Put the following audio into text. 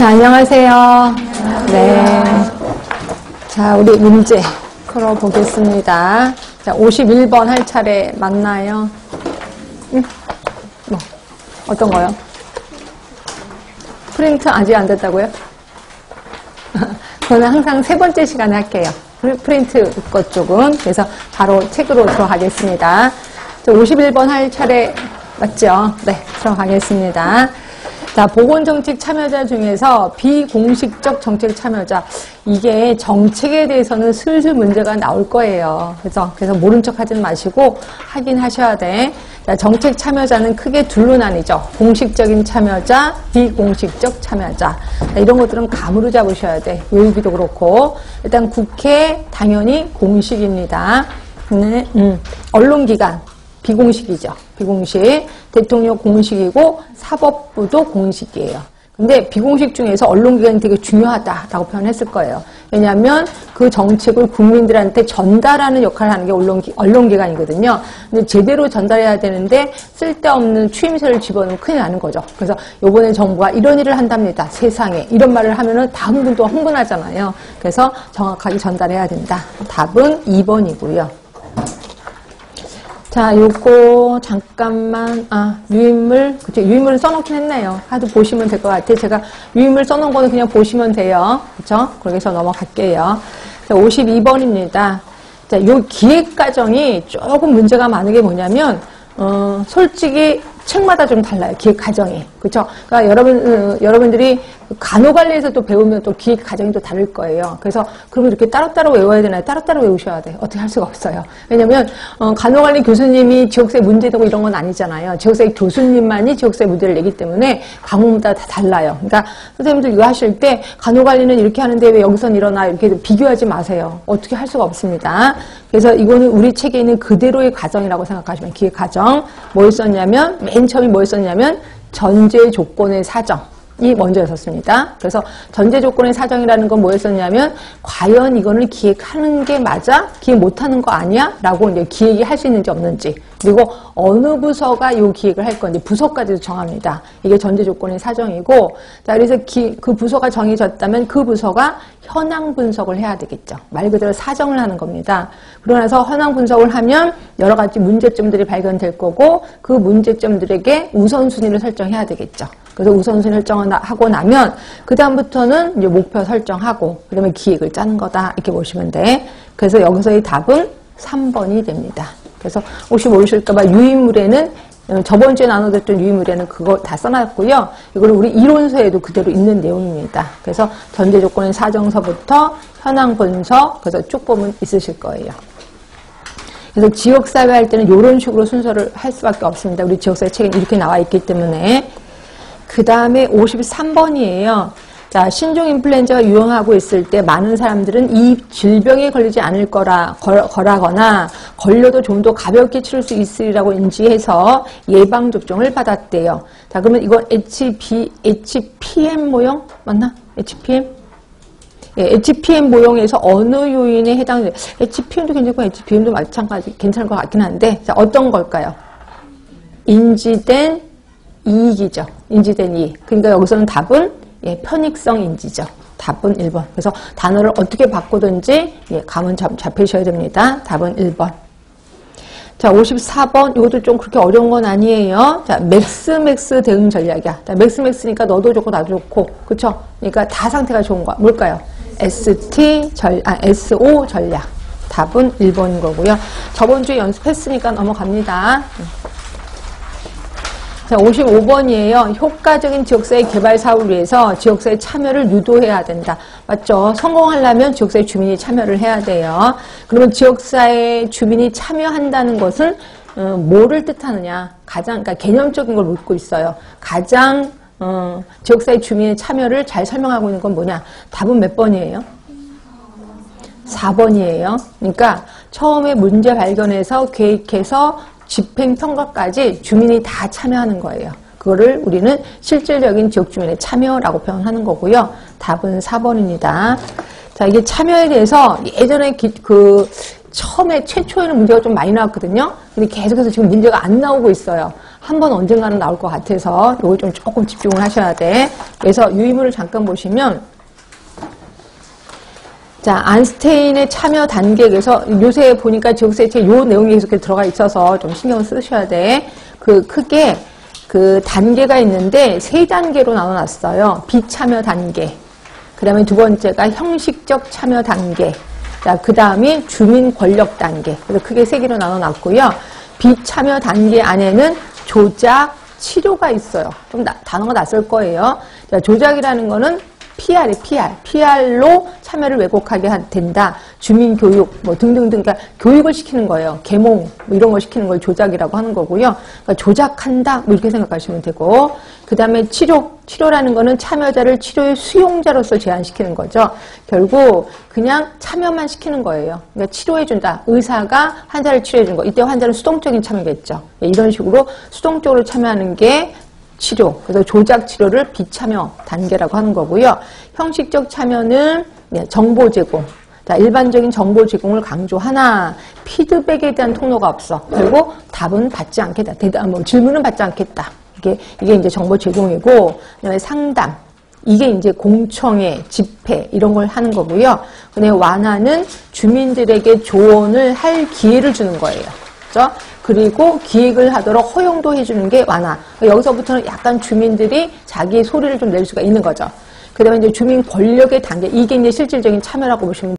자, 안녕하세요. 네. 자, 우리 문제 풀어보겠습니다. 자, 51번 할 차례 맞나요? 응? 뭐, 어떤 거요? 프린트 아직 안 됐다고요? 저는 항상 세 번째 시간에 할게요. 프린트 것 쪽은. 그래서 바로 책으로 들어가겠습니다. 자, 51번 할 차례 맞죠? 네, 들어가겠습니다. 자, 보건정책 참여자 중에서 비공식적 정책 참여자. 이게 정책에 대해서는 슬슬 문제가 나올 거예요. 그래서 모른 척 하지 마시고 하긴 하셔야 돼. 자, 정책 참여자는 크게 둘로 나뉘죠. 공식적인 참여자, 비공식적 참여자. 자, 이런 것들은 감으로 잡으셔야 돼. 외우기도 그렇고. 일단 국회 당연히 공식입니다. 네, 언론기관. 비공식이죠. 비공식. 대통령 공식이고 사법부도 공식이에요. 근데 비공식 중에서 언론기관이 되게 중요하다라고 표현했을 거예요. 왜냐하면 그 정책을 국민들한테 전달하는 역할을 하는 게 언론기관이거든요. 근데 제대로 전달해야 되는데 쓸데없는 추임새를 집어넣으면 큰일 나는 거죠. 그래서 요번에 정부가 이런 일을 한답니다. 세상에. 이런 말을 하면은 다음 분도 흥분하잖아요. 그래서 정확하게 전달해야 된다. 답은 2번이고요. 자, 요거 잠깐만 유인물, 그쵸, 유인물을 써놓긴 했네요. 하도 보시면 될 것 같아요. 제가 유인물 써놓은 거는 그냥 보시면 돼요. 그쵸? 그렇게 해서 넘어갈게요. 자, 52번입니다. 자, 요 기획 과정이 조금 문제가 많은 게 뭐냐면 솔직히 책마다 좀 달라요. 기획 과정이. 그쵸? 그러니까 여러분들이 간호관리에서 또 배우면 또 기획 과정이 또 다를 거예요. 그래서 그러면 이렇게 따로따로 외워야 되나요? 따로따로 외우셔야 돼요. 어떻게 할 수가 없어요. 왜냐면 간호관리 교수님이 지역사회 문제되고 이런 건 아니잖아요. 지역사회 교수님만이 지역사회 문제를 내기 때문에 과목마다 다 달라요. 그러니까 선생님들 이거 하실 때 간호관리는 이렇게 하는데 왜 여기선 일어나 이렇게 비교하지 마세요. 어떻게 할 수가 없습니다. 그래서 이거는 우리 책에 있는 그대로의 과정이라고 생각하시면 기획 과정 뭘 썼냐면 맨 처음에 뭘 썼냐면 전제 조건의 사정이 먼저였었습니다. 그래서 전제 조건의 사정이라는 건 뭐였었냐면 과연 이거를 기획하는 게 맞아? 기획 못하는 거 아니야? 라고 이제 기획이 할 수 있는지 없는지 그리고 어느 부서가 이 기획을 할 건지 부서까지도 정합니다. 이게 전제 조건의 사정이고 자 그래서 그 부서가 정해졌다면 그 부서가 현황 분석을 해야 되겠죠. 말 그대로 사정을 하는 겁니다. 그러고 나서 현황 분석을 하면 여러 가지 문제점들이 발견될 거고 그 문제점들에게 우선순위를 설정해야 되겠죠. 그래서 우선순위 설정을 하고 나면 그 다음부터는 이제 목표 설정하고 그다음에 기획을 짜는 거다 이렇게 보시면 돼. 그래서 여기서의 답은 3번이 됩니다. 그래서 혹시 모르실까봐 유인물에는 저번 주에 나눠드렸던 유인물에는 그거 다 써놨고요. 이거는 우리 이론서에도 그대로 있는 내용입니다. 그래서 전제 조건의 사정서부터 현황 분석 그래서 쭉 보면 있으실 거예요. 그래서 지역사회 할 때는 이런 식으로 순서를 할 수밖에 없습니다. 우리 지역사회 책에 이렇게 나와 있기 때문에. 그 다음에 53번이에요. 자, 신종 인플루엔자가 유행하고 있을 때 많은 사람들은 이 질병에 걸리지 않을 거라거나 걸려도 좀 더 가볍게 치를 수 있으리라고 인지해서 예방접종을 받았대요. 자, 그러면 이거 HPM 모형? 맞나? HPM? 예, HPM 모형에서 어느 요인에 해당돼요? HPM도 괜찮고 HPM도 마찬가지 괜찮을 것 같긴 한데 자, 어떤 걸까요? 인지된 이익이죠. 인지된 이익. 그러니까 여기서는 답은 예, 편익성 인지죠. 답은 1번. 그래서 단어를 어떻게 바꾸든지 예, 감은 잡히셔야 됩니다. 답은 1번. 자, 54번. 이것도 좀 그렇게 어려운 건 아니에요. 자, 맥스 대응 전략이야. 자, 맥스니까 너도 좋고 나도 좋고. 그쵸? 그러니까 다 상태가 좋은 거야. 뭘까요? SO 전략. 답은 1번인 거고요. 저번 주에 연습했으니까 넘어갑니다. 자, 55번이에요. 효과적인 지역사회 개발 사업을 위해서 지역사회 참여를 유도해야 된다. 맞죠? 성공하려면 지역사회 주민이 참여를 해야 돼요. 그러면 지역사회 주민이 참여한다는 것은 뭐를 뜻하느냐? 그러니까 개념적인 걸 묻고 있어요. 가장 지역사회 주민의 참여를 잘 설명하고 있는 건 뭐냐? 답은 몇 번이에요? 4번이에요. 그러니까 처음에 문제 발견해서 계획해서 집행평가까지 주민이 다 참여하는 거예요. 그거를 우리는 실질적인 지역 주민의 참여라고 표현하는 거고요. 답은 4번입니다. 자, 이게 참여에 대해서 예전에 처음에 최초에는 문제가 좀 많이 나왔거든요. 근데 계속해서 지금 문제가 안 나오고 있어요. 한번 언젠가는 나올 것 같아서 이거 좀 조금 집중을 하셔야 돼. 그래서 유의문을 잠깐 보시면 자, 안스테인의 참여 단계에서 요새 보니까 지역세체 요 내용이 계속 들어가 있어서 좀 신경을 쓰셔야 돼. 크게 단계가 있는데 3단계로 나눠놨어요. 비참여 단계. 그 다음에 두 번째가 형식적 참여 단계. 자, 그 다음이 주민 권력 단계. 그래서 크게 3개로 나눠놨고요. 비참여 단계 안에는 조작, 치료가 있어요. 좀 단어가 낯설 거예요. 자, 조작이라는 거는 PR로 참여를 왜곡하게 된다. 주민교육, 뭐 등등등, 그러니까 교육을 시키는 거예요. 계몽, 뭐 이런 걸 시키는 걸 조작이라고 하는 거고요. 그러니까 조작한다, 뭐 이렇게 생각하시면 되고. 그 다음에 치료라는 거는 참여자를 치료의 수용자로서 제한시키는 거죠. 결국 그냥 참여만 시키는 거예요. 그러니까 치료해준다. 의사가 환자를 치료해준 거. 이때 환자는 수동적인 참여겠죠. 이런 식으로 수동적으로 참여하는 게 치료, 그래서 조작 치료를 비참여 단계라고 하는 거고요. 형식적 참여는 정보 제공. 자, 일반적인 정보 제공을 강조하나 피드백에 대한 통로가 없어. 결국 답은 받지 않겠다. 질문은 받지 않겠다. 이게 이제 정보 제공이고, 그다음에 상담. 이게 이제 공청회, 집회 이런 걸 하는 거고요. 그다음에 완화는 주민들에게 조언을 할 기회를 주는 거예요. 그렇죠? 그리고 기획을 하도록 허용도 해주는 게 완화. 여기서부터는 약간 주민들이 자기의 소리를 좀 낼 수가 있는 거죠. 그 다음에 이제 주민 권력의 단계. 이게 이제 실질적인 참여라고 보시면